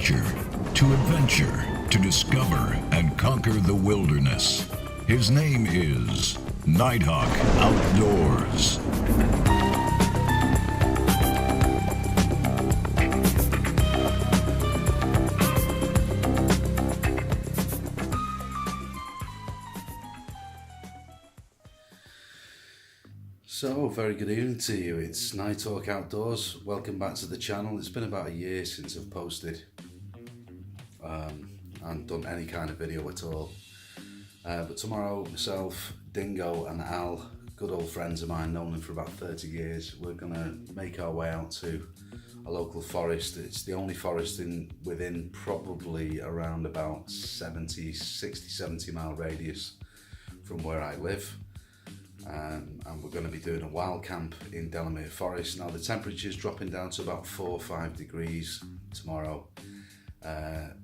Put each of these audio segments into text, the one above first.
nature, to adventure, to discover and conquer the wilderness. His name is Nighthawk Outdoors. So, very good evening to you. It's Nighthawk Outdoors. Welcome back to the channel. It's been about a year since I've posted and done any kind of video at all. But tomorrow, myself, Dingo and Al, good old friends of mine, known them for about 30 years, we're going to make our way out to a local forest. It's the only forest within probably around about 60, 70 mile radius from where I live. And we're going to be doing a wild camp in Delamere Forest. Now the temperature's dropping down to about 4 or 5 degrees tomorrow.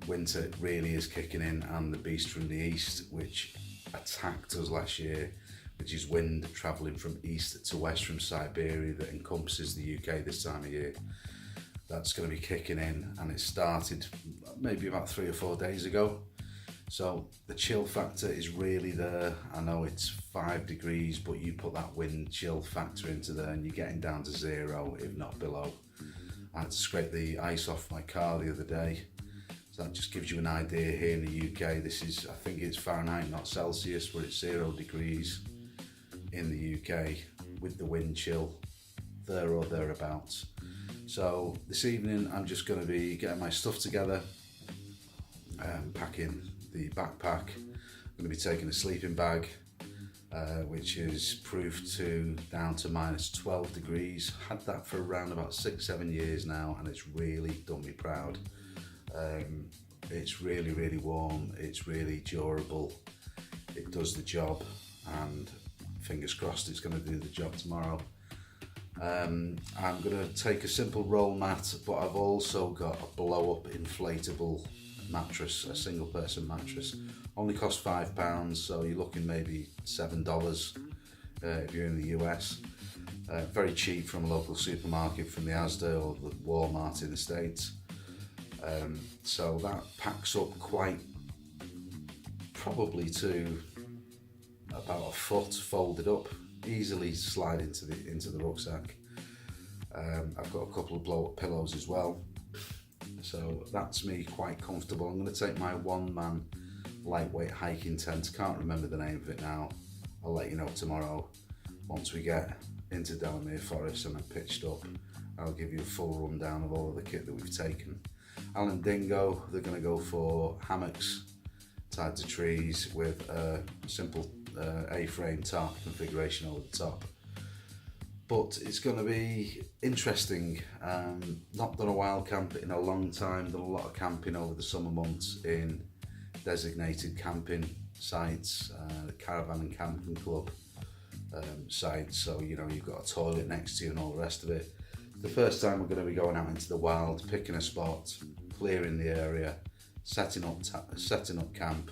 Winter really is kicking in, and the beast from the east, which attacked us last year, which is wind travelling from east to west from Siberia that encompasses the UK this time of year. That's going to be kicking in, and it started maybe about 3 or 4 days ago. So the chill factor is really there. I know it's 5 degrees, but you put that wind chill factor into there and you're getting down to 0, if not below. I had to scrape the ice off my car the other day. So that just gives you an idea. Here in the UK, this is, I think it's Fahrenheit, not Celsius, but it's 0 degrees in the UK with the wind chill there or thereabouts. So this evening I'm just going to be getting my stuff together, packing the backpack. I'm going to be taking a sleeping bag, which is proofed to down to minus 12 degrees. Had that for around about 6-7 years now, and it's really done me proud. It's really warm, it's really durable, it does the job, and fingers crossed it's going to do the job tomorrow. I'm going to take a simple roll mat, but I've also got a blow up inflatable mattress, a single person mattress. Only costs £5, so you're looking maybe $7 if you're in the US. Very cheap from a local supermarket, from the Asda or the Walmart in the States. So that packs up quite probably to about a foot folded up, easily slide into the rucksack. I've got a couple of blow up pillows as well. So that's me quite comfortable. I'm going to take my one-man lightweight hiking tent. Can't remember the name of it now. I'll let you know tomorrow once we get into Delamere Forest and I'm pitched up. I'll give you a full rundown of all of the kit that we've taken. Al and Dingo, they're going to go for hammocks tied to trees with a simple A-frame tarp configuration over the top. But it's going to be interesting. Not done a wild camp in a long time, done a lot of camping over the summer months in designated camping sites, the caravan and camping club sites, so you know you've got a toilet next to you and all the rest of it. The first time we're going to be going out into the wild, picking a spot, clearing the area, setting up camp.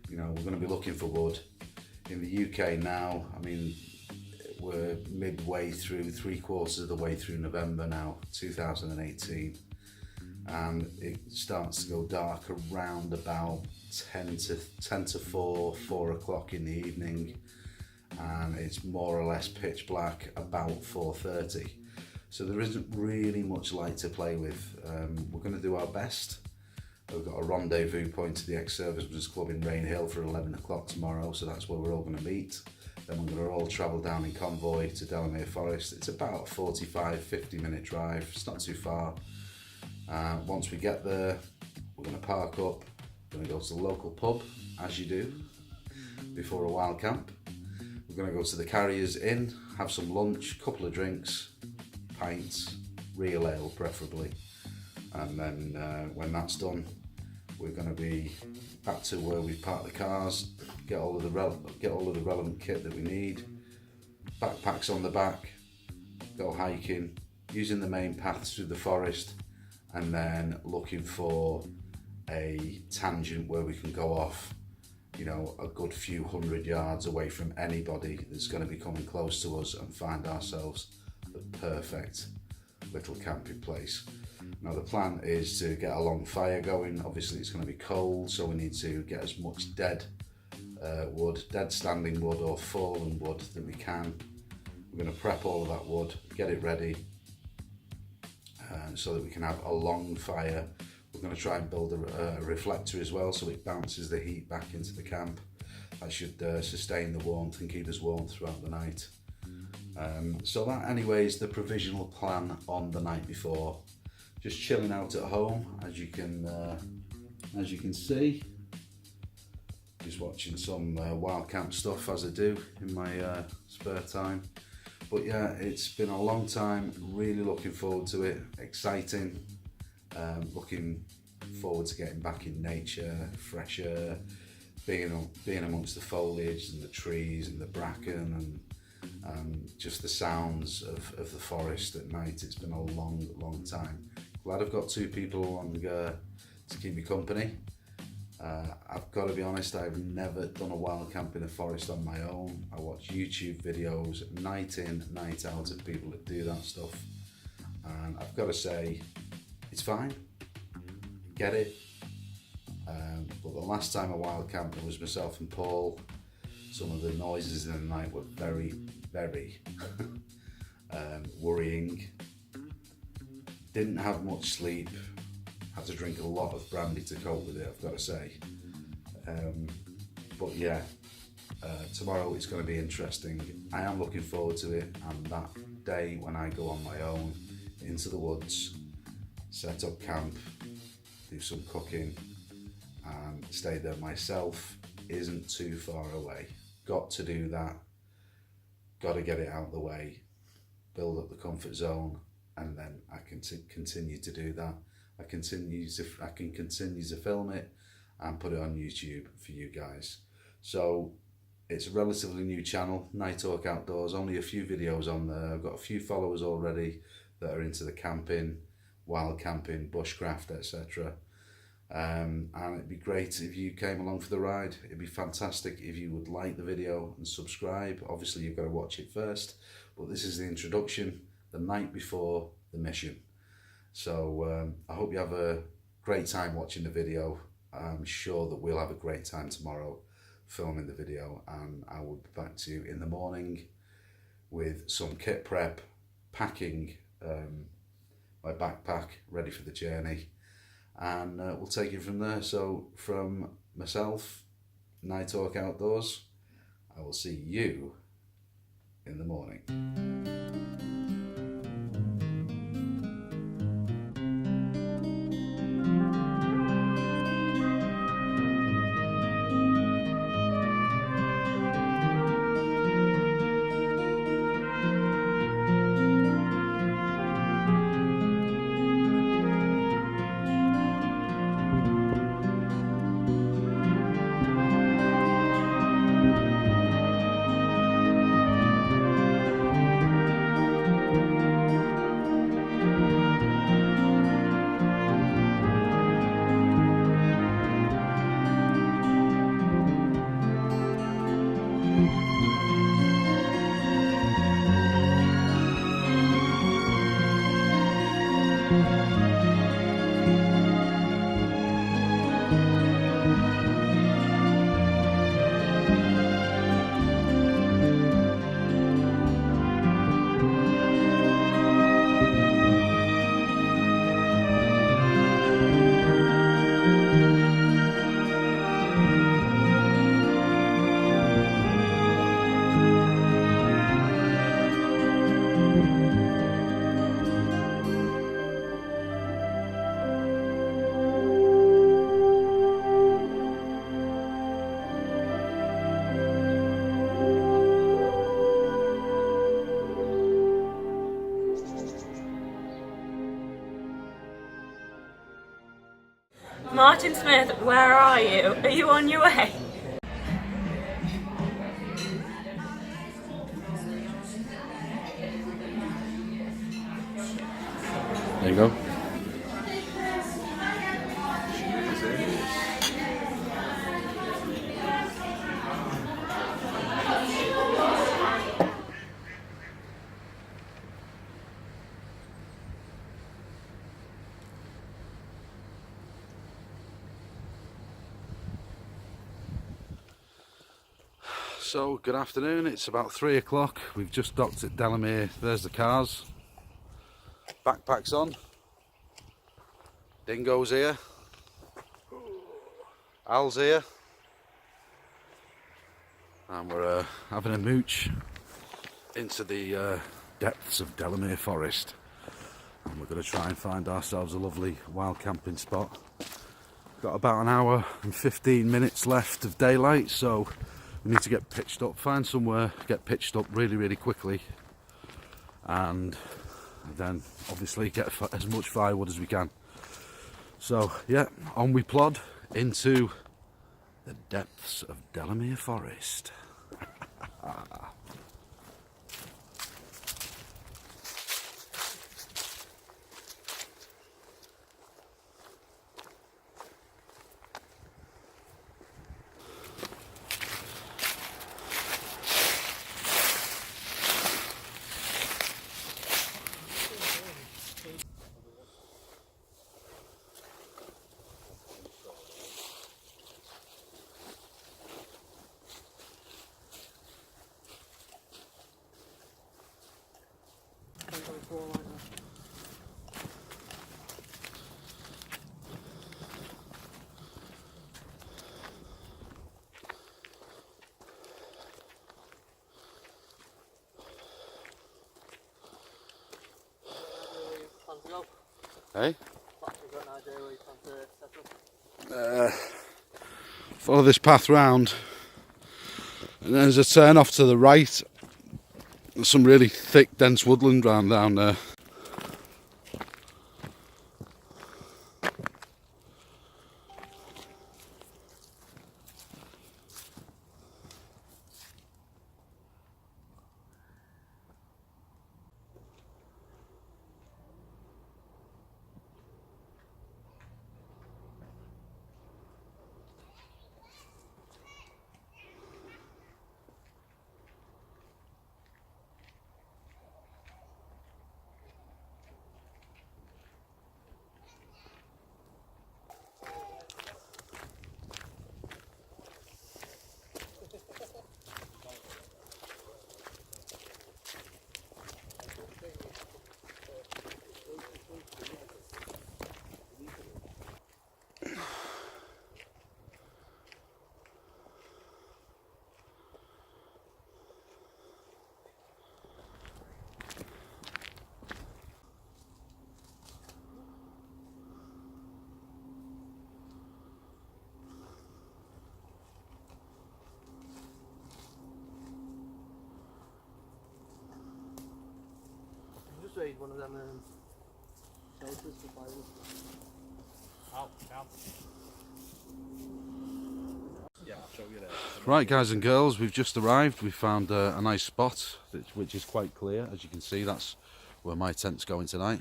You know, we're going to be looking for wood. In the UK now, I mean, we're midway through, 3/4 of the way through November now, 2018, and it starts to go dark around about 10 to 4 o'clock in the evening, and it's more or less pitch black about 4:30. So there isn't really much light to play with. We're going to do our best. We've got a rendezvous point to the ex-servicemen's club in Rainhill for 11 o'clock tomorrow, so that's where we're all going to meet. Then we're going to all travel down in convoy to Delamere Forest. It's about a 45-50 minute drive, it's not too far. Once we get there, we're going to park up, we're going to go to the local pub, as you do, before a wild camp. We're going to go to the Carriers Inn, have some lunch, couple of drinks, pints, real ale preferably. And then when that's done, we're going to be back to where we park the cars, get all of the relevant kit that we need, backpacks on the back, go hiking, using the main paths through the forest, and then looking for a tangent where we can go off, you know, a good few hundred yards away from anybody that's going to be coming close to us, and find ourselves the perfect little camping place. Now the plan is to get a long fire going. Obviously it's going to be cold, so we need to get as much dead wood, dead standing wood or fallen wood that we can. We're going to prep all of that wood, get it ready, so that we can have a long fire. We're going to try and build a reflector as well, so it bounces the heat back into the camp. That should sustain the warmth and keep us warm throughout the night. So that anyway is the provisional plan on the night before. Just chilling out at home, as you can see. Just watching some Wildcamp stuff as I do in my spare time. But yeah, it's been a long time, really looking forward to it, exciting. Looking forward to getting back in nature, fresh air, being amongst the foliage and the trees and the bracken and just the sounds of the forest at night. It's been a long time. Glad I've got two people along to keep me company. I've got to be honest, I've never done a wild camp in a forest on my own. I watch YouTube videos night in, night out of people that do that stuff, and I've got to say, it's fine, get it. But the last time I wild camped, it was myself and Paul. Some of the noises in the night were very worrying. Didn't have much sleep. Had to drink a lot of brandy to cope with it, I've got to say. But yeah, tomorrow it's going to be interesting. I am looking forward to it, and that day when I go on my own into the woods, set up camp, do some cooking and stay there myself isn't too far away. Got to do that, got to get it out of the way, build up the comfort zone, and then I can continue to do that. I can continue to film it and put it on YouTube for you guys. So it's a relatively new channel, Night Talk Outdoors, only a few videos on there. I've got a few followers already that are into the camping, wild camping, bushcraft, etc. And it'd be great if you came along for the ride. It'd be fantastic if you would like the video and subscribe. Obviously you've got to watch it first, but this is the introduction, the night before the mission. So I hope you have a great time watching the video. I'm sure that we'll have a great time tomorrow filming the video, and I will be back to you in the morning with some kit prep, packing my backpack ready for the journey, and we'll take it from there. So from myself, Night Talk Outdoors, I will see you in the morning. Martin Smith, where are you? Are you on your way? There you go. So good afternoon, it's about 3 o'clock. We've just docked at Delamere. There's the cars, backpacks on, Dingo's here, Al's here, and we're having a mooch into the depths of Delamere Forest, and we're going to try and find ourselves a lovely wild camping spot. Got about an hour and 15 minutes left of daylight, so we need to get pitched up, find somewhere, get pitched up really quickly, and then obviously get as much firewood as we can. So yeah, on we plod into the depths of Delamere Forest. Hey? Follow this path round, and there's a turn off to the right. There's some really thick, dense woodland round down there. Raid one of them shelters for firewood. Yeah, I'll show you there. Right, guys and girls, we've just arrived. We found a nice spot which is quite clear. As you can see, that's where my tent's going tonight.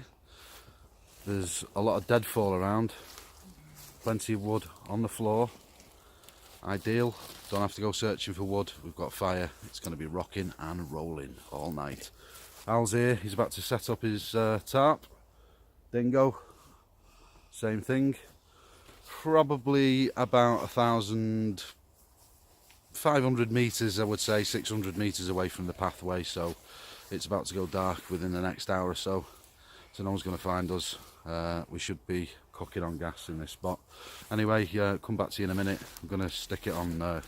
There's a lot of deadfall around, plenty of wood on the floor. Ideal, don't have to go searching for wood. We've got fire. It's going to be rocking and rolling all night. Al's here, he's about to set up his tarp. Dingo, same thing. Probably about 1,500 metres, I would say, 600 metres away from the pathway, so it's about to go dark within the next hour or so. So no one's going to find us. We should be cooking on gas in this spot. Anyway, come back to you in a minute. I'm going to stick it on a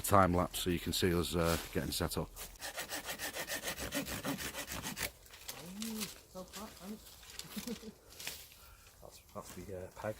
time lapse so you can see us getting set up. That's the peg.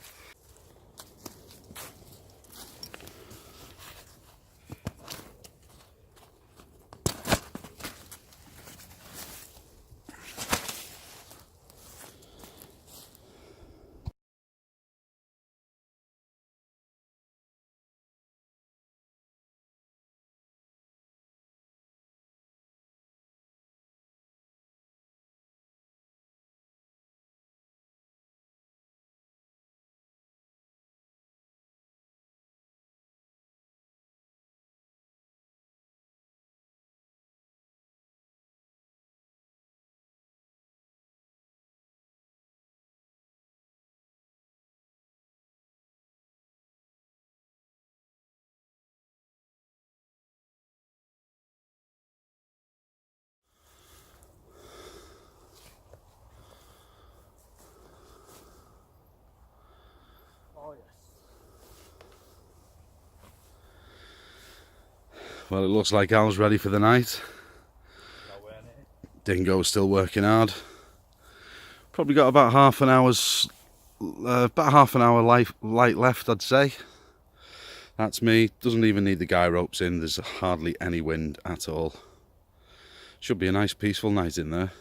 Well, it looks like Al's ready for the night. Dingo's still working hard. Probably got about half an hour light left, I'd say. That's me. Doesn't even need the guy ropes in. There's hardly any wind at all. Should be a nice peaceful night in there.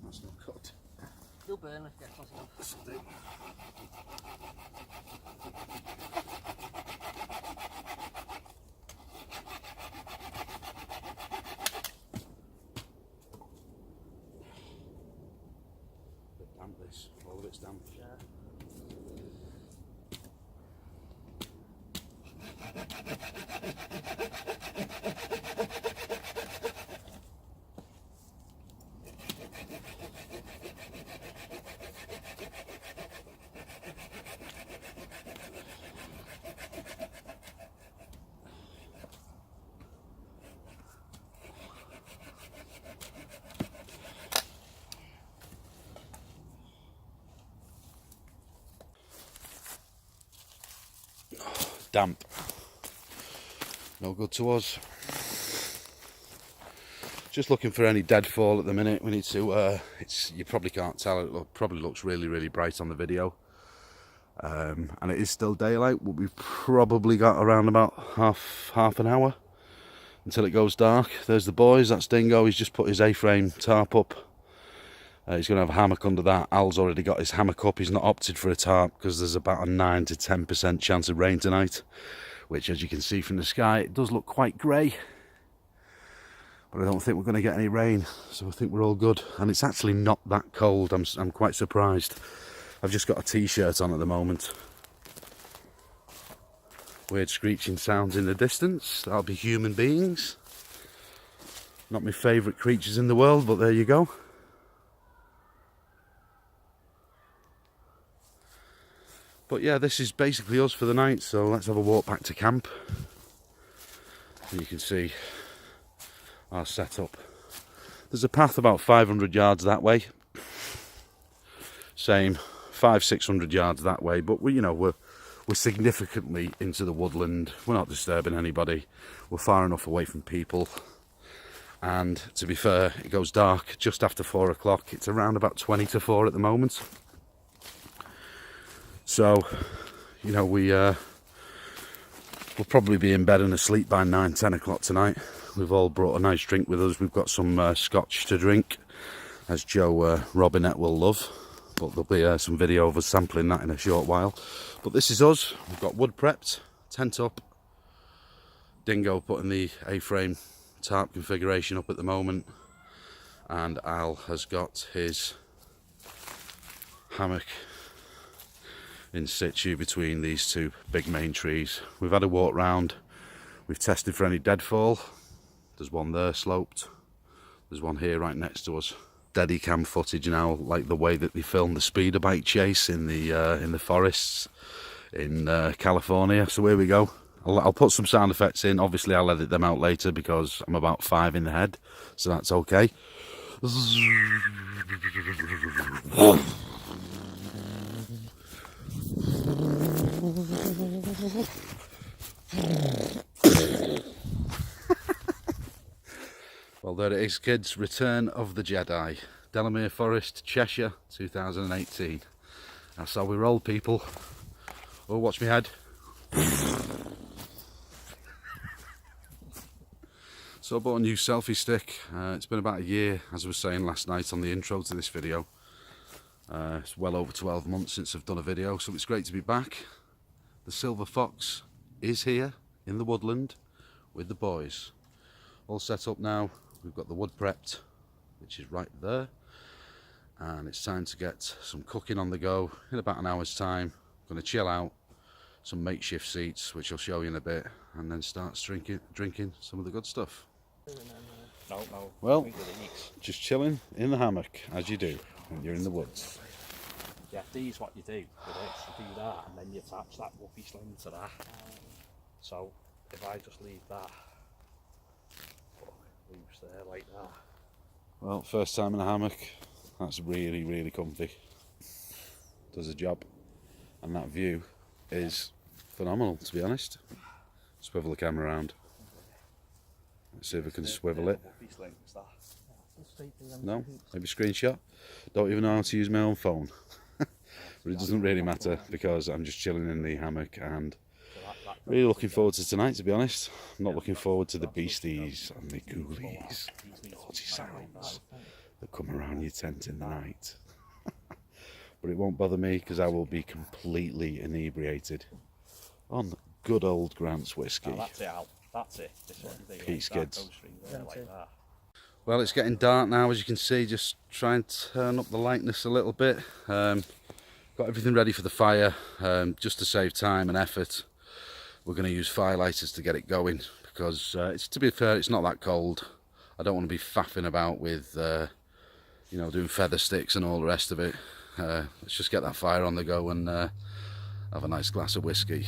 That's not cut. You'll burn if it gets off. Damp this, all of it's damp. Yeah. Damp. No good to us. Just looking for any deadfall at the minute. We need to, you probably can't tell, it probably looks really, really bright on the video. And it is still daylight. We've probably got around about half an hour until it goes dark. There's the boys, that's Dingo. He's just put his A-frame tarp up. He's going to have a hammock under that. Al's already got his hammock up. He's not opted for a tarp because there's about a 9 to 10% chance of rain tonight, which, as you can see from the sky, it does look quite grey. But I don't think we're going to get any rain, so I think we're all good. And it's actually not that cold. I'm quite surprised. I've just got a t-shirt on at the moment. Weird screeching sounds in the distance. That'll be human beings. Not my favourite creatures in the world, but there you go. But yeah, this is basically us for the night, so let's have a walk back to camp. And you can see our setup. There's a path about 500 yards that way. Same, 500-600 yards that way, but we're significantly into the woodland. We're not disturbing anybody. We're far enough away from people. And to be fair, it goes dark just after 4 o'clock. It's around about 20 to 4 at the moment. So, we'll probably be in bed and asleep by 9-10 o'clock tonight. We've all brought a nice drink with us. We've got some scotch to drink, as Joe Robinette will love. But there'll be some video of us sampling that in a short while. But this is us. We've got wood prepped, tent up. Dingo putting the A-frame tarp configuration up at the moment. And Al has got his hammock in situ between these two big main trees. We've had a walk round. We've tested for any deadfall. There's one there sloped. There's one here right next to us. Steady cam footage now, like the way that they filmed the speeder bike chase in the forests in California. So here we go. I'll put some sound effects in. Obviously I'll edit them out later because I'm about 5 in the head, so that's okay. Well, there it is, kids. Return of the Jedi. Delamere Forest, Cheshire, 2018. That's how we roll, people. Oh, watch me head. So I bought a new selfie stick. It's been about a year, as I was saying last night on the intro to this video. It's well over 12 months since I've done a video, so it's great to be back. The Silver Fox is here in the woodland with the boys. All set up now. We've got the wood prepped, which is right there. And it's time to get some cooking on the go in about an hour's time. I'm going to chill out, some makeshift seats, which I'll show you in a bit, and then start drinking some of the good stuff. No. Well, just chilling in the hammock, as you do when you're in the woods. Yeah, these what you do with this, you do that and then you attach that whoopee sling to that. So if I just leave that loose there like that. Well, first time in a hammock, that's really, really comfy. does the job. And that view is phenomenal, to be honest. Swivel the camera around. Let's see if we can swivel it. No? Maybe screenshot? Don't even know how to use my own phone. But it doesn't really matter because I'm just chilling in the hammock and really looking forward to tonight, to be honest. I'm not looking forward to the beasties and the ghoulies, naughty sounds that come around your tent in the night. But it won't bother me because I will be completely inebriated on good old Grant's whiskey. Oh, that's it, Al. That's it. This one, Peace, kids. like that. Well, it's getting dark now, as you can see. Just try and turn up the lightness a little bit. Got everything ready for the fire, just to save time and effort. We're going to use firelighters to get it going because, to be fair, it's not that cold. I don't want to be faffing about with, you know, doing feather sticks and all the rest of it. Let's just get that fire on the go and have a nice glass of whiskey.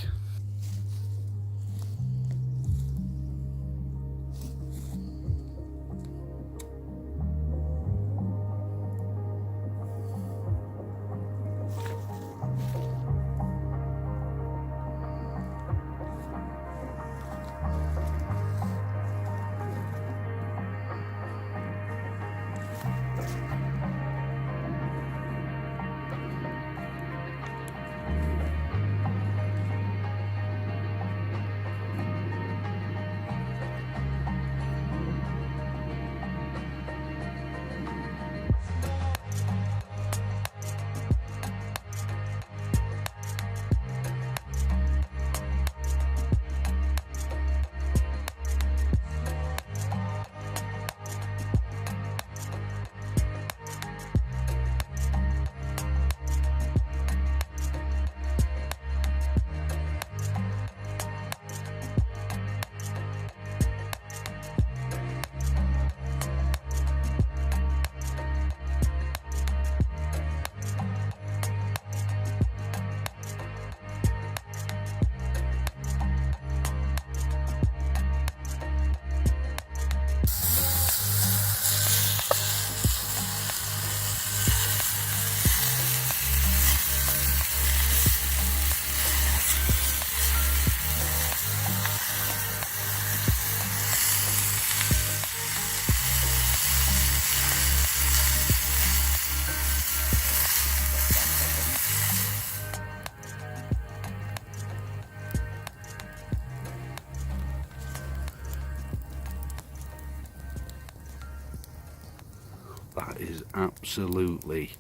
That is absolutely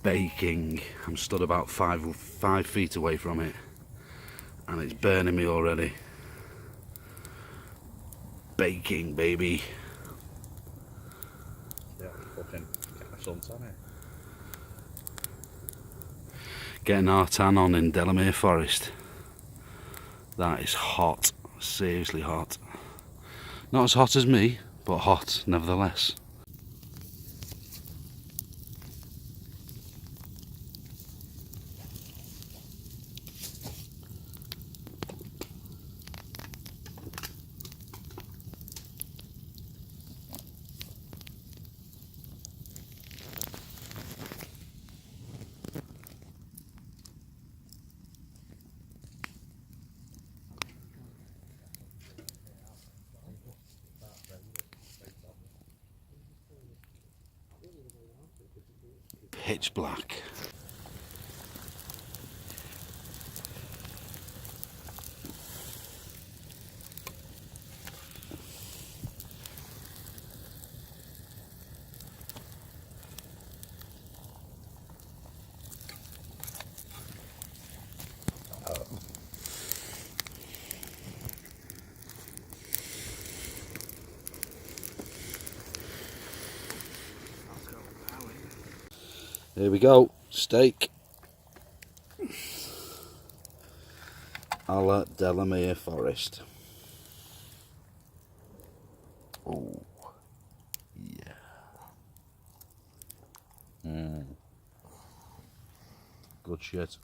baking. I'm stood about five feet away from it and it's burning me already. Baking, baby. Yeah, fucking get my suntan here. Getting our tan on in Delamere Forest. That is hot, seriously hot. Not as hot as me, but hot nevertheless. Pitch black. Here we go, steak a la Delamere Forest. Oh, yeah. Good shit.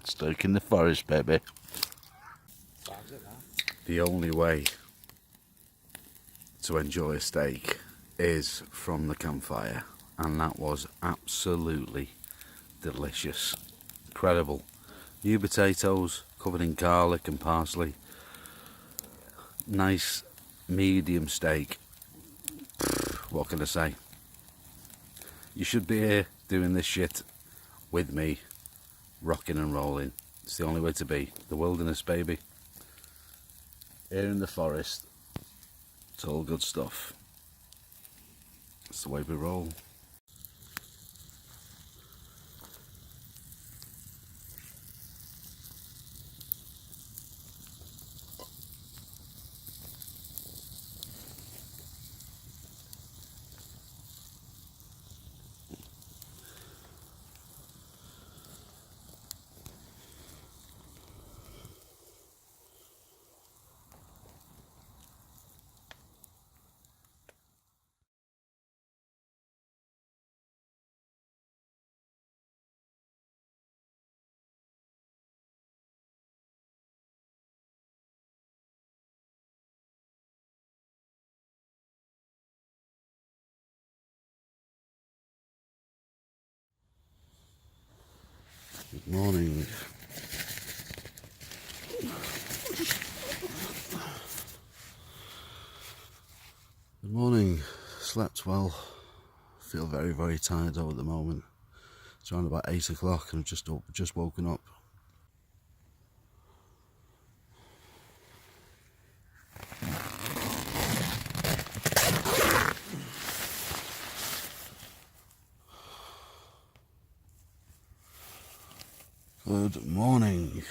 Steak in the forest, baby. The only way to enjoy a steak is from the Campfire, and that was absolutely delicious. Incredible. New potatoes covered in garlic and parsley. Nice medium steak. What can I say? You should be here doing this shit with me, rocking and rolling. It's the only way to be. The wilderness, baby. Here in the forest. It's all good stuff. It's the way we roll. Good morning. Good morning. Slept well. Feel very, very tired though at the moment. It's around about 8 o'clock and I've just woken up. Good morning.